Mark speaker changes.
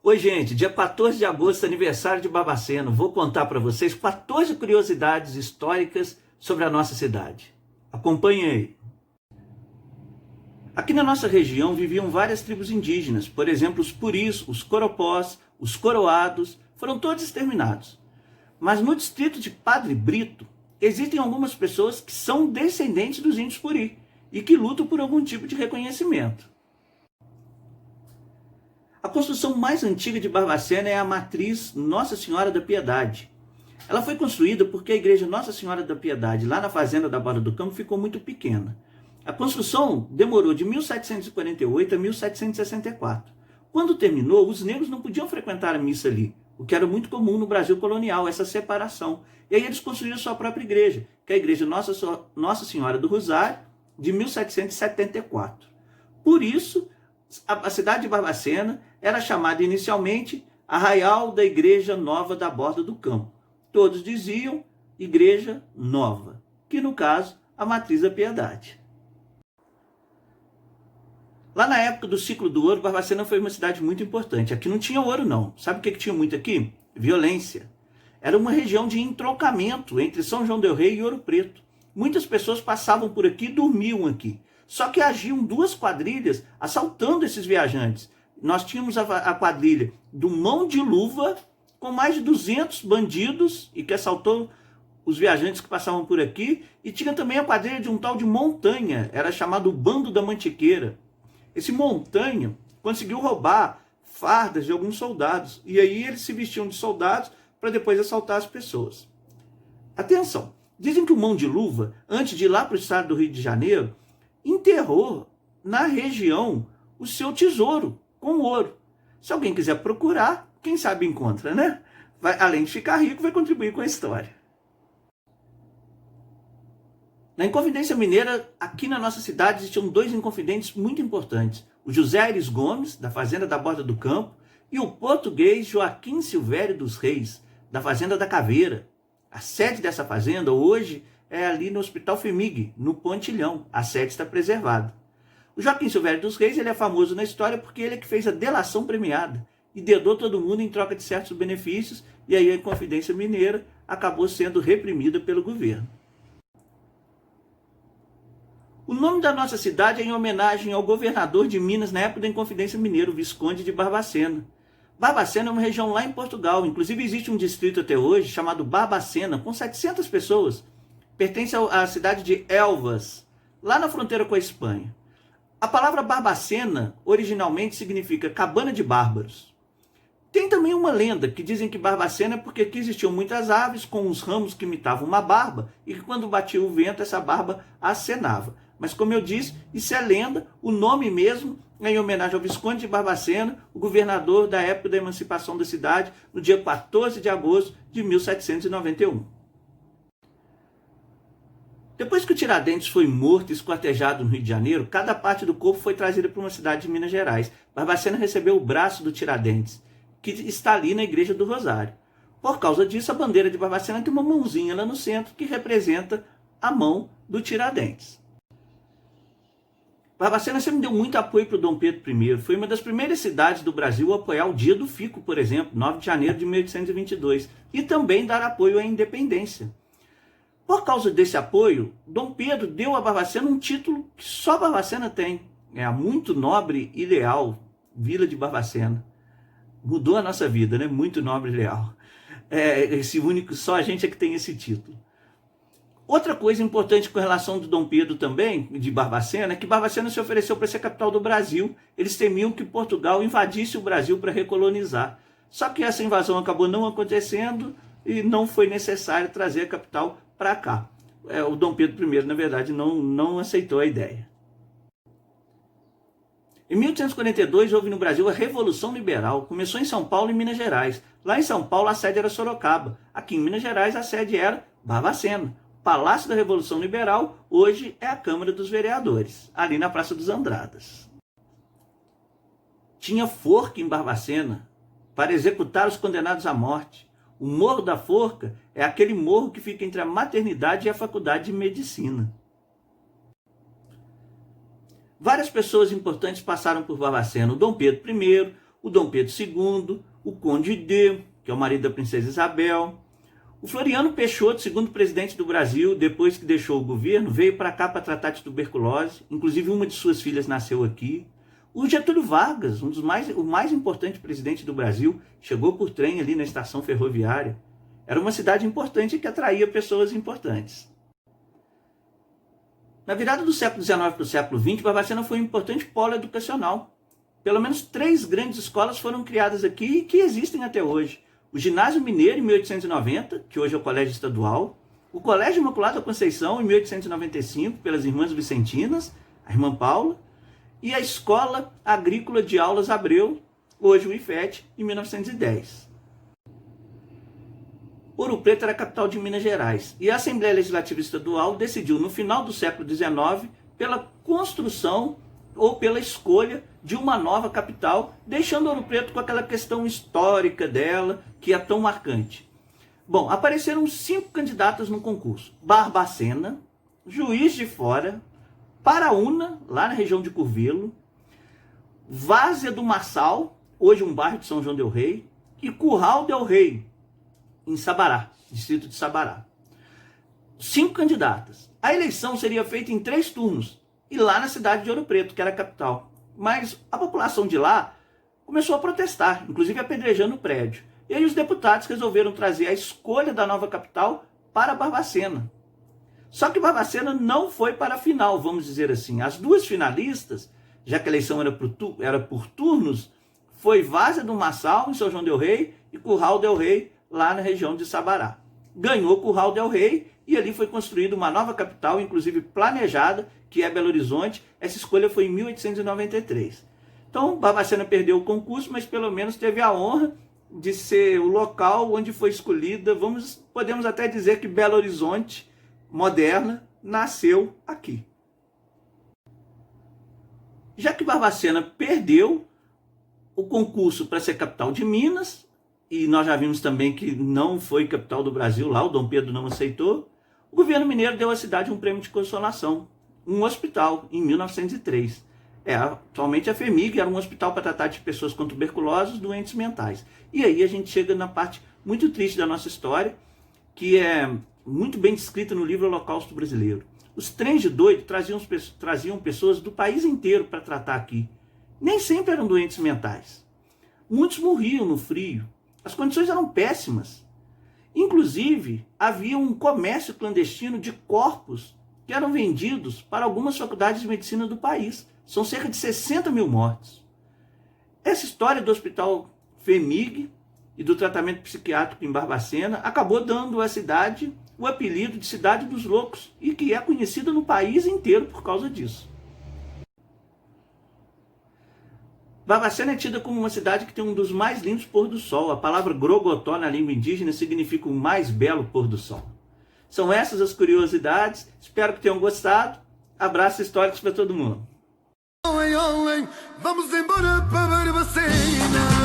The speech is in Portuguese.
Speaker 1: Oi, gente, dia 14 de agosto, aniversário de Barbacena. Vou contar para vocês 14 curiosidades históricas sobre a nossa cidade. Acompanhem aí. Aqui na nossa região viviam várias tribos indígenas, por exemplo, os puris, os coropós, os coroados, foram todos exterminados. Mas no distrito de Padre Brito, existem algumas pessoas que são descendentes dos índios puri e que lutam por algum tipo de reconhecimento. A construção mais antiga de Barbacena é a matriz Nossa Senhora da Piedade. Ela foi construída porque a igreja Nossa Senhora da Piedade, lá na fazenda da Borda do Campo, ficou muito pequena. A construção demorou de 1748 a 1764. Quando terminou, os negros não podiam frequentar a missa ali, o que era muito comum no Brasil colonial, essa separação. E aí eles construíram sua própria igreja, que é a igreja Nossa Senhora do Rosário, de 1774. Por isso, a cidade de Barbacena era chamada inicialmente Arraial da Igreja Nova da Borda do Campo. Todos diziam Igreja Nova, que no caso, a Matriz da Piedade. Lá na época do ciclo do ouro, Barbacena foi uma cidade muito importante. Aqui não tinha ouro não. Sabe o que tinha muito aqui? Violência. Era uma região de entroncamento entre São João del Rei e Ouro Preto. Muitas pessoas passavam por aqui e dormiam aqui. Só que agiam duas quadrilhas assaltando esses viajantes. Nós tínhamos a quadrilha do Mão de Luva, com mais de 200 bandidos, e que assaltou os viajantes que passavam por aqui. E tinha também a quadrilha de um tal de Montanha, era chamado o Bando da Mantiqueira. Esse Montanha conseguiu roubar fardas de alguns soldados. E aí eles se vestiam de soldados para depois assaltar as pessoas. Atenção, dizem que o Mão de Luva, antes de ir lá para o estado do Rio de Janeiro, enterrou na região o seu tesouro com ouro. Se alguém quiser procurar, quem sabe encontra, né? Além de ficar rico, vai contribuir com a história. Na Inconfidência Mineira, aqui na nossa cidade, existiam dois inconfidentes muito importantes. O José Aires Gomes, da Fazenda da Borda do Campo, e o português Joaquim Silvério dos Reis, da Fazenda da Caveira. A sede dessa fazenda hoje é ali no Hospital FEMIG, no Pontilhão. A sede está preservada. O Joaquim Silvério dos Reis ele é famoso na história porque ele é que fez a delação premiada e dedou todo mundo em troca de certos benefícios, e aí a Inconfidência Mineira acabou sendo reprimida pelo governo. O nome da nossa cidade é em homenagem ao governador de Minas na época da Inconfidência Mineira, o Visconde de Barbacena. Barbacena é uma região lá em Portugal, inclusive existe um distrito até hoje chamado Barbacena, com 700 pessoas. Pertence à cidade de Elvas, lá na fronteira com a Espanha. A palavra Barbacena originalmente significa cabana de bárbaros. Tem também uma lenda que dizem que Barbacena é porque aqui existiam muitas aves com os ramos que imitavam uma barba e que quando batia o vento essa barba acenava. Mas como eu disse, isso é lenda, o nome mesmo é em homenagem ao Visconde de Barbacena, o governador da época da emancipação da cidade, no dia 14 de agosto de 1791. Depois que o Tiradentes foi morto e esquartejado no Rio de Janeiro, cada parte do corpo foi trazida para uma cidade de Minas Gerais. Barbacena recebeu o braço do Tiradentes, que está ali na Igreja do Rosário. Por causa disso, a bandeira de Barbacena tem uma mãozinha lá no centro que representa a mão do Tiradentes. Barbacena sempre deu muito apoio para o Dom Pedro I. Foi uma das primeiras cidades do Brasil a apoiar o Dia do Fico, por exemplo, 9 de janeiro de 1822, e também dar apoio à independência. Por causa desse apoio, Dom Pedro deu a Barbacena um título que só Barbacena tem. É a muito nobre e leal Vila de Barbacena. Mudou a nossa vida, né? Muito nobre e leal. Esse único, só a gente é que tem esse título. Outra coisa importante com relação do Dom Pedro também, de Barbacena, é que Barbacena se ofereceu para ser capital do Brasil. Eles temiam que Portugal invadisse o Brasil para recolonizar. Só que essa invasão acabou não acontecendo e não foi necessário trazer a capital para cá. O Dom Pedro I, na verdade, não aceitou a ideia. Em 1842, houve no Brasil a Revolução Liberal. Começou em São Paulo e Minas Gerais. Lá em São Paulo, a sede era Sorocaba. Aqui em Minas Gerais, a sede era Barbacena. Palácio da Revolução Liberal, hoje é a Câmara dos Vereadores, ali na Praça dos Andradas. Tinha forca em Barbacena para executar os condenados à morte. O Morro da Forca é aquele morro que fica entre a maternidade e a Faculdade de Medicina. Várias pessoas importantes passaram por Barbacena. O Dom Pedro I, o Dom Pedro II, o Conde D, que é o marido da princesa Isabel. O Floriano Peixoto, segundo presidente do Brasil, depois que deixou o governo, veio para cá para tratar de tuberculose. Inclusive, uma de suas filhas nasceu aqui. O Getúlio Vargas, o mais importante presidente do Brasil, chegou por trem ali na estação ferroviária. Era uma cidade importante que atraía pessoas importantes. Na virada do século XIX para o século XX, Barbacena foi um importante polo educacional. Pelo menos 3 grandes escolas foram criadas aqui e que existem até hoje. O Ginásio Mineiro, em 1890, que hoje é o Colégio Estadual. O Colégio Imaculada Conceição, em 1895, pelas Irmãs Vicentinas, a Irmã Paula. E a Escola Agrícola de Aulas Abreu, hoje o IFET, em 1910. Ouro Preto era a capital de Minas Gerais. E a Assembleia Legislativa Estadual decidiu, no final do século XIX, pela construção ou pela escolha de uma nova capital, deixando Ouro Preto com aquela questão histórica dela, que é tão marcante. Bom, apareceram 5 candidatas no concurso. Barbacena, Juiz de Fora, Paraúna, lá na região de Curvelo, Várzea do Marçal, hoje um bairro de São João del Rei, e Curral del Rei, em Sabará, distrito de Sabará. 5 candidatas. A eleição seria feita em 3 turnos, e lá na cidade de Ouro Preto, que era a capital. Mas a população de lá começou a protestar, inclusive apedrejando o prédio. E aí os deputados resolveram trazer a escolha da nova capital para Barbacena. Só que Barbacena não foi para a final, vamos dizer assim. As 2 finalistas, já que a eleição era por turnos, foi Várzea do Marçal, em São João del Rei, e Curral del Rei, lá na região de Sabará. Ganhou Curral del Rei e ali foi construída uma nova capital, inclusive planejada, que é Belo Horizonte. Essa escolha foi em 1893. Então, Barbacena perdeu o concurso, mas pelo menos teve a honra de ser o local onde foi escolhida. Podemos até dizer que Belo Horizonte moderna nasceu aqui. Já que Barbacena perdeu o concurso para ser capital de Minas, e nós já vimos também que não foi capital do Brasil lá, o Dom Pedro não aceitou, o governo mineiro deu à cidade um prêmio de consolação, um hospital, em 1903. Atualmente a FHEMIG era um hospital para tratar de pessoas com tuberculose, doentes mentais. E aí a gente chega na parte muito triste da nossa história, que é muito bem descrita no livro Holocausto Brasileiro. Os trens de doido traziam pessoas do país inteiro para tratar aqui. Nem sempre eram doentes mentais. Muitos morriam no frio. As condições eram péssimas. Inclusive, havia um comércio clandestino de corpos que eram vendidos para algumas faculdades de medicina do país. São cerca de 60 mil mortes. Essa história do Hospital FHEMIG e do tratamento psiquiátrico em Barbacena acabou dando à cidade o apelido de Cidade dos Loucos, e que é conhecida no país inteiro por causa disso. Barbacena é tida como uma cidade que tem um dos mais lindos pôr do sol. A palavra grogotó na língua indígena significa o mais belo pôr do sol. São essas as curiosidades. Espero que tenham gostado. Abraços históricos para todo mundo.
Speaker 2: Vamos embora para Barbacena.